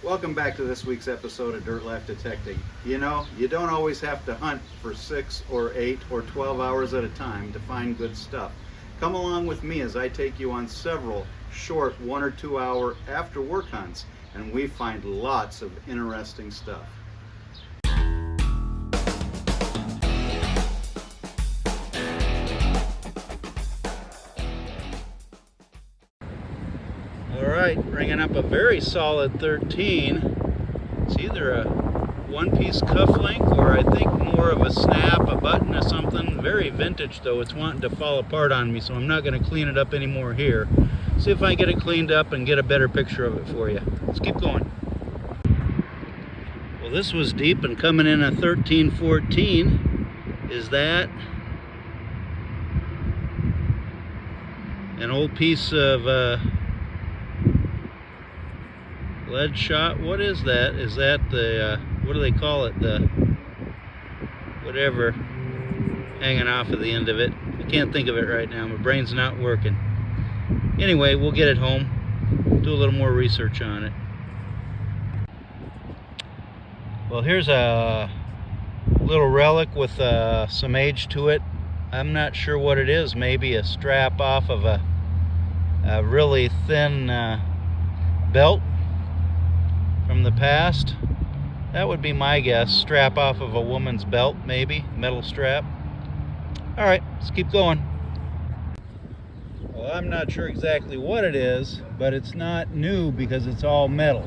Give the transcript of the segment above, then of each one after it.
Welcome back to this week's episode of Dirt Life Detecting. You know, you don't always have to hunt for 6 or 8 or 12 hours at a time to find good stuff. Come along with me as I take you on several short 1 or 2 hour after work hunts, and we find lots of interesting stuff. Alright, bringing up a very solid 13. It's either a one-piece cufflink or I think more of a snap, a button or something. Very vintage though. It's wanting to fall apart on me, so I'm not going to clean it up anymore here. See if I get it cleaned up and get a better picture of it for you. Let's keep going. Well, this was deep and coming in at 13-14. Is that an old piece of lead shot? What is that? Is that the what do they call it, the whatever hanging off of the end of it? I can't think of it right now. My brain's not working. Anyway, we'll get it home, do a little more research on it. Well, here's a little relic with some age to it. I'm not sure what it is. Maybe a strap off of a really thin belt from the past. That would be my guess. Strap off of a woman's belt, maybe. Metal strap. Alright, let's keep going. Well, I'm not sure exactly what it is, but it's not new because it's all metal.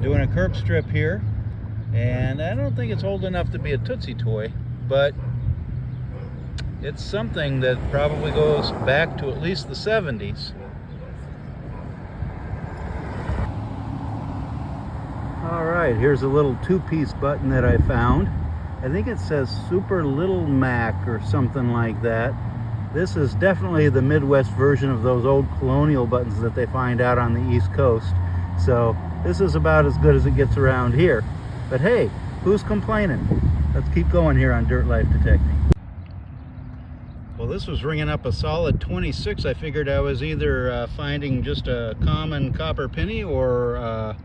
Doing a curb strip here, and I don't think it's old enough to be a Tootsie toy, but it's something that probably goes back to at least the 70s. Alright, here's a little two-piece button that I found. I think it says Super Little Mac or something like that. This is definitely the Midwest version of those old colonial buttons that they find out on the East Coast. So this is about as good as it gets around here. But hey, who's complaining? Let's keep going here on Dirt Life Detecting. Well, this was ringing up a solid 26. I figured I was either finding just a common copper penny or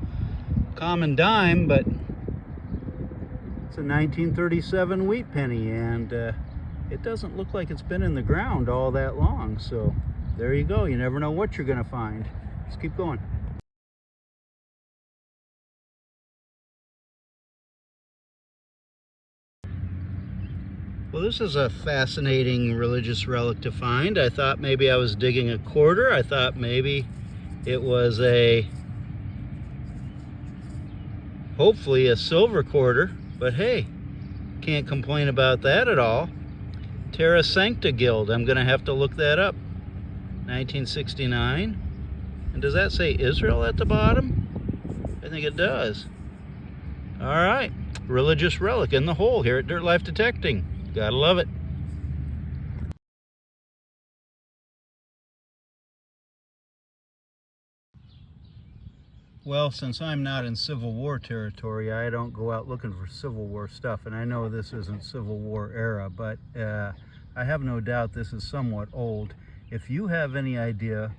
common dime, but it's a 1937 wheat penny, and it doesn't look like it's been in the ground all that long. So there you go. You never know what you're going to find. Let's keep going. Well, this is a fascinating religious relic to find. I thought maybe I was digging a quarter. I thought maybe it was hopefully a silver quarter, but hey, can't complain about that at all. Terra Sancta Guild, I'm gonna have to look that up. 1969. And does that say Israel at the bottom? I think it does. All right, religious relic in the hole here at Dirt Life Detecting. Gotta love it. Well, since I'm not in Civil War territory, I don't go out looking for Civil War stuff, and I know this isn't Civil War era, but I have no doubt this is somewhat old. If you have any idea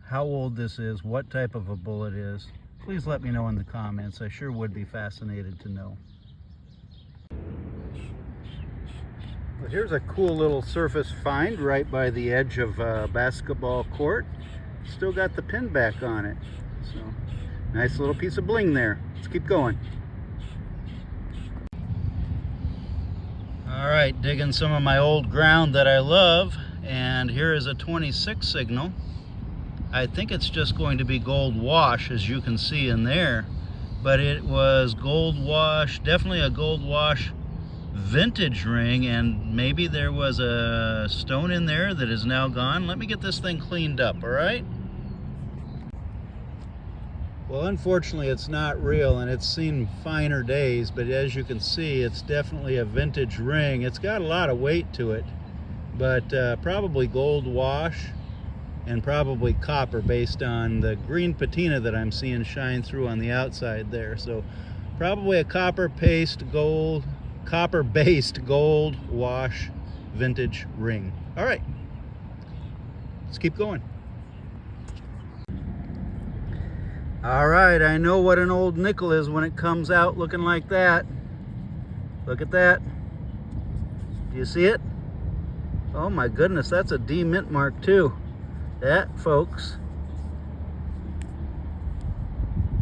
how old this is, what type of a bullet is, please let me know in the comments. I sure would be fascinated to know. Well, here's a cool little surface find right by the edge of a basketball court. Still got the pin back on it. So nice little piece of bling there. Let's keep going. All right, digging some of my old ground that I love, and here is a 26 signal. I think it's just going to be gold wash, as you can see in there, but it was gold wash, definitely a gold wash vintage ring, and maybe there was a stone in there that is now gone. Let me get this thing cleaned up, all right? Well, unfortunately, it's not real, and it's seen finer days, but as you can see, it's definitely a vintage ring. It's got a lot of weight to it, but probably gold wash and probably copper based on the green patina that I'm seeing shine through on the outside there. So probably a copper-based gold wash vintage ring. All right, let's keep going. All right, I know what an old nickel is when it comes out looking like that. Look at that. Do you see it? Oh my goodness, that's a D mint mark too. That, folks,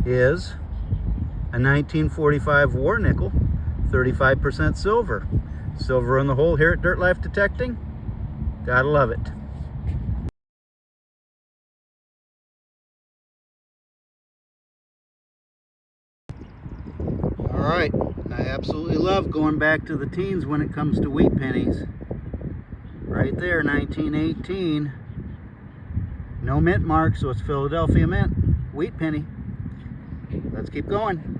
is a 1945 war nickel, 35% silver. Silver in the hole here at Dirt Life Detecting. Gotta love it. All right, I absolutely love going back to the teens when it comes to wheat pennies. Right there, 1918. No mint mark, so it's Philadelphia Mint. Wheat penny. Let's keep going.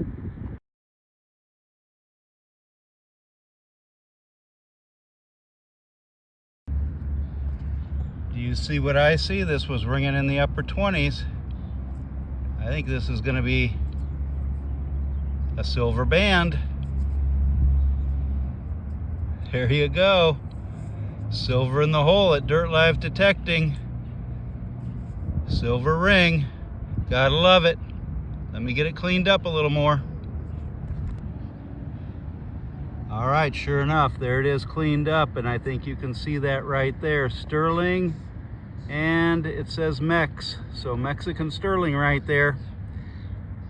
Do you see what I see? This was ringing in the upper 20s. I think this is going to be a silver band. There you go. Silver in the hole at Dirt Life Detecting. Silver ring. Gotta love it. Let me get it cleaned up a little more. All right, sure enough, there it is cleaned up, and I think you can see that right there. Sterling, and it says Mex, so Mexican sterling right there.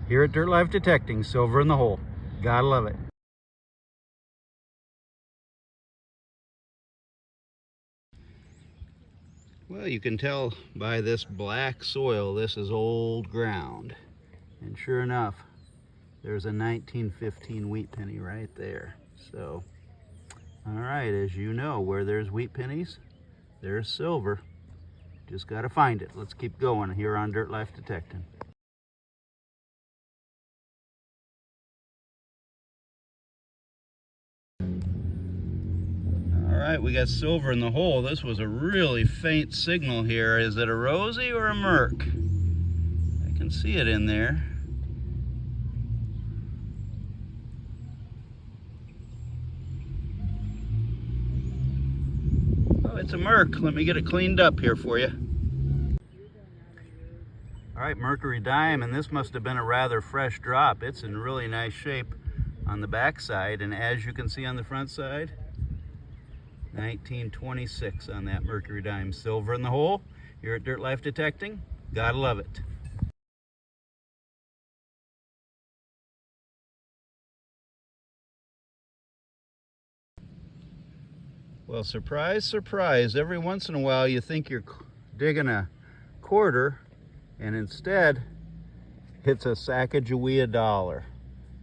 Here at Dirt Life Detecting, silver in the hole. Gotta love it. Well, you can tell by this black soil, this is old ground. And sure enough, there's a 1915 wheat penny right there. So, all right, as you know, where there's wheat pennies, there's silver. Just gotta find it. Let's keep going here on Dirt Life Detecting. All right, we got silver in the hole. This was a really faint signal here. Is it a rosy or a merc? I can see it in there. Oh, it's a merc. Let me get it cleaned up here for you. All right, mercury dime, and this must have been a rather fresh drop. It's in really nice shape on the back side, and as you can see on the front side, 1926 on that mercury dime. Silver in the hole here at Dirt Life Detecting. Gotta love it. Well, surprise, surprise, every once in a while you think you're digging a quarter, and instead it's a Sacagawea dollar.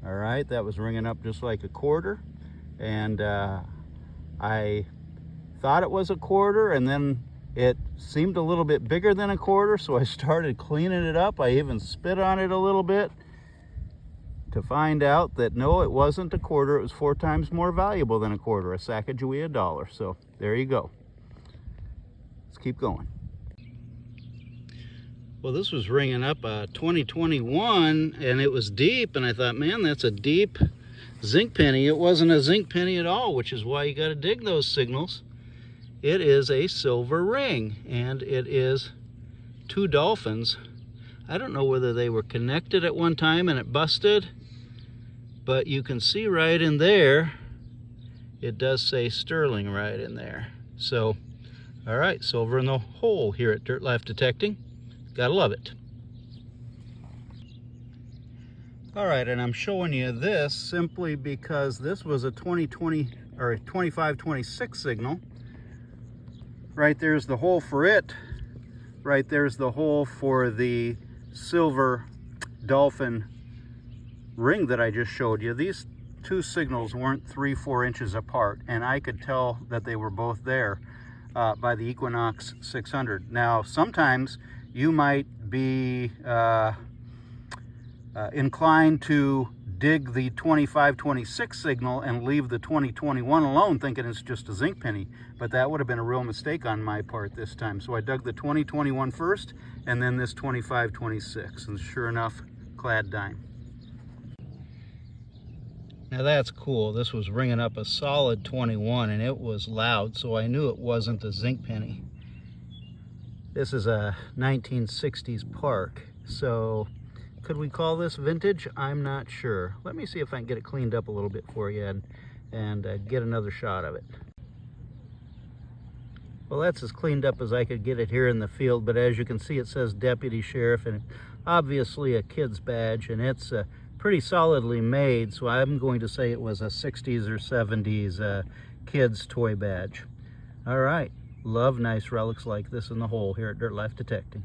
All right, that was ringing up just like a quarter, and I thought it was a quarter, and then it seemed a little bit bigger than a quarter, so I started cleaning it up. I even spit on it a little bit to find out that no, it wasn't a quarter. It was 4 times more valuable than a quarter, a Sacagawea dollar. So there you go. Let's keep going. Well, this was ringing up a 2021, and it was deep, and I thought, man, that's a deep zinc penny. It wasn't a zinc penny at all, which is why you got to dig those signals. It is a silver ring, and it is 2 dolphins. I don't know whether they were connected at one time and it busted, but you can see right in there, it does say sterling right in there. So, all right, silver in the hole here at Dirt Life Detecting. Gotta love it. All right, and I'm showing you this simply because this was a 2020 or a 2526 signal. Right there's the hole for it. Right there's the hole for the silver dolphin ring that I just showed you. These 2 signals weren't 3-4 inches apart, and I could tell that they were both there by the Equinox 600. Now, sometimes you might be inclined to dig the 2526 signal and leave the 2021 alone, thinking it's just a zinc penny, but that would have been a real mistake on my part this time. So I dug the 2021 first, and then this 2526, and sure enough, clad dime. Now that's cool. This was ringing up a solid 21, and it was loud, so I knew it wasn't a zinc penny. This is a 1960s Park, so Could we call this vintage? I'm not sure. Let me see if I can get it cleaned up a little bit for you and get another shot of it. Well, that's as cleaned up as I could get it here in the field, but as you can see, it says Deputy Sheriff, and obviously a kid's badge, and it's pretty solidly made, so I'm going to say it was a 60s or 70s kid's toy badge. All right, love nice relics like this in the hole here at Dirt Life Detecting.